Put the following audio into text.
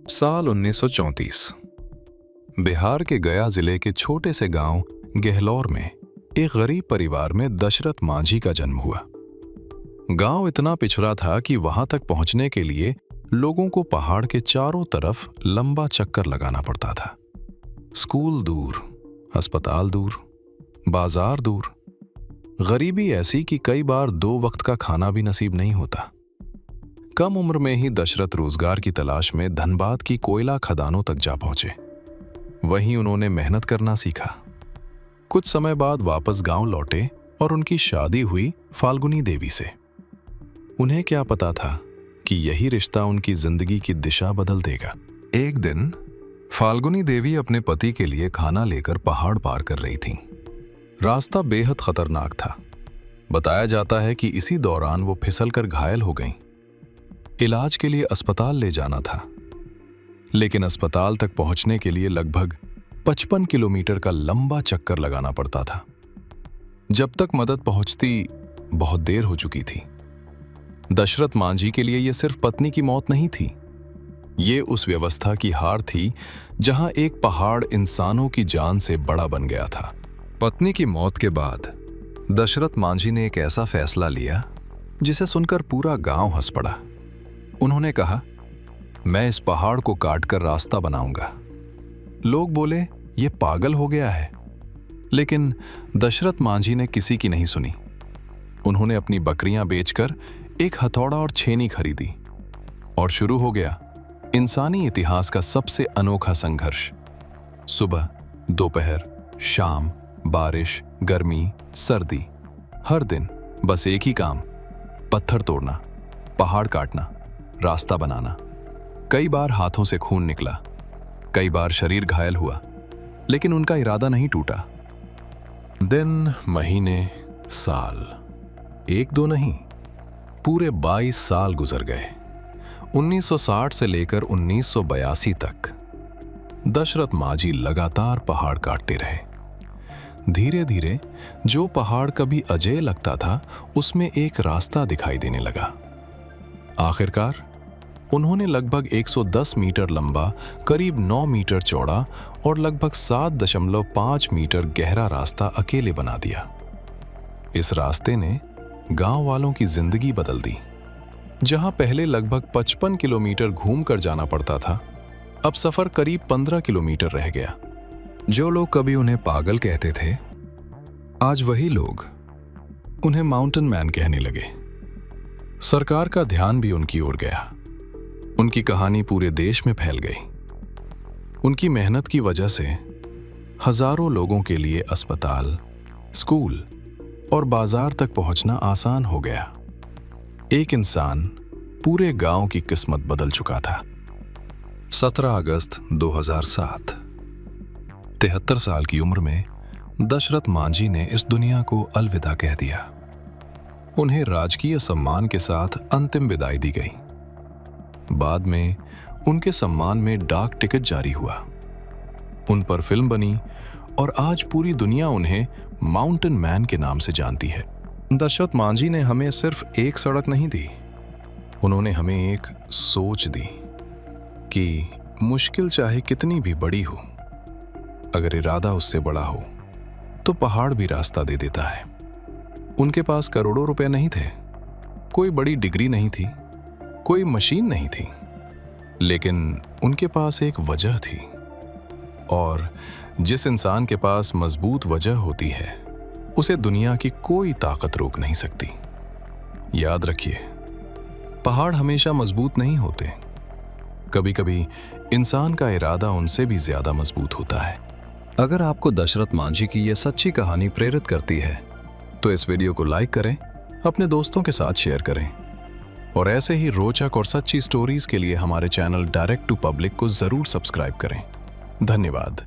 साल 1934। बिहार के गया जिले के छोटे से गांव गहलौर में एक गरीब परिवार में दशरथ मांझी का जन्म हुआ। गांव इतना पिछड़ा था कि वहां तक पहुंचने के लिए लोगों को पहाड़ के चारों तरफ लंबा चक्कर लगाना पड़ता था। स्कूल दूर, अस्पताल दूर, बाजार दूर। गरीबी ऐसी कि कई बार 2 वक्त का खाना भी नसीब नहीं होता। कम उम्र में ही दशरथ रोजगार की तलाश में धनबाद की कोयला खदानों तक जा पहुंचे। वहीं उन्होंने मेहनत करना सीखा। कुछ समय बाद वापस गांव लौटे और उनकी शादी हुई फाल्गुनी देवी से। उन्हें क्या पता था कि यही रिश्ता उनकी जिंदगी की दिशा बदल देगा। एक दिन फाल्गुनी देवी अपने पति के लिए खाना लेकर पहाड़ पार कर रही थीं। रास्ता बेहद खतरनाक था। बताया जाता है कि इसी दौरान वो फिसलकर घायल हो गईं। इलाज के लिए अस्पताल ले जाना था, लेकिन अस्पताल तक पहुंचने के लिए लगभग 55 किलोमीटर का लंबा चक्कर लगाना पड़ता था। जब तक मदद पहुंचती बहुत देर हो चुकी थी। दशरथ मांझी के लिए यह सिर्फ पत्नी की मौत नहीं थी, ये उस व्यवस्था की हार थी जहां एक पहाड़ इंसानों की जान से बड़ा बन गया था। पत्नी की मौत के बाद दशरथ मांझी ने एक ऐसा फैसला लिया जिसे सुनकर पूरा गांव हंस पड़ा। उन्होंने कहा, मैं इस पहाड़ को काटकर रास्ता बनाऊंगा। लोग बोले, यह पागल हो गया है, लेकिन दशरथ मांझी ने किसी की नहीं सुनी। उन्होंने अपनी बकरियां बेचकर एक हथौड़ा और छेनी खरीदी और शुरू हो गया इंसानी इतिहास का सबसे अनोखा संघर्ष। सुबह, दोपहर, शाम, बारिश, गर्मी, सर्दी, हर दिन बस एक ही काम, पत्थर तोड़ना, पहाड़ काटना, रास्ता बनाना। कई बार हाथों से खून निकला, कई बार शरीर घायल हुआ, लेकिन उनका इरादा नहीं टूटा। दिन, महीने, साल, 1-2 नहीं, पूरे 22 साल गुजर गए। 1960 से लेकर 1982 तक दशरथ मांझी लगातार पहाड़ काटते रहे। धीरे धीरे जो पहाड़ कभी अजेय लगता था, उसमें एक रास्ता दिखाई देने लगा। आखिरकार उन्होंने लगभग 110 मीटर लंबा, करीब 9 मीटर चौड़ा और लगभग 7.5 मीटर गहरा रास्ता अकेले बना दिया। इस रास्ते ने गांव वालों की जिंदगी बदल दी। जहां पहले लगभग 55 किलोमीटर घूमकर जाना पड़ता था, अब सफर करीब 15 किलोमीटर रह गया। जो लोग कभी उन्हें पागल कहते थे, आज वही लोग उन्हें माउंटेन मैन कहने लगे। सरकार का ध्यान भी उनकी ओर गया। उनकी कहानी पूरे देश में फैल गई। उनकी मेहनत की वजह से हजारों लोगों के लिए अस्पताल, स्कूल और बाजार तक पहुंचना आसान हो गया। एक इंसान पूरे गांव की किस्मत बदल चुका था। 17 अगस्त 2007। 73 साल की उम्र में दशरथ मांझी ने इस दुनिया को अलविदा कह दिया। उन्हें राजकीय सम्मान के साथ अंतिम विदाई दी गई। बाद में उनके सम्मान में डाक टिकट जारी हुआ। उन पर फिल्म बनी और आज पूरी दुनिया उन्हें माउंटेन मैन के नाम से जानती है। दशरथ मांझी ने हमें सिर्फ एक सड़क नहीं दी, उन्होंने हमें एक सोच दी कि मुश्किल चाहे कितनी भी बड़ी हो, अगर इरादा उससे बड़ा हो तो पहाड़ भी रास्ता दे देता है। उनके पास करोड़ों रुपए नहीं थे, कोई बड़ी डिग्री नहीं थी, कोई मशीन नहीं थी, लेकिन उनके पास एक वजह थी। और जिस इंसान के पास मजबूत वजह होती है, उसे दुनिया की कोई ताकत रोक नहीं सकती। याद रखिए, पहाड़ हमेशा मजबूत नहीं होते। कभी कभी इंसान का इरादा उनसे भी ज्यादा मजबूत होता है। अगर आपको दशरथ मांझी की यह सच्ची कहानी प्रेरित करती है, तो इस वीडियो को लाइक करें, अपने दोस्तों के साथ शेयर करें और ऐसे ही रोचक और सच्ची स्टोरीज के लिए हमारे चैनल डायरेक्ट टू पब्लिक को जरूर सब्सक्राइब करें। धन्यवाद।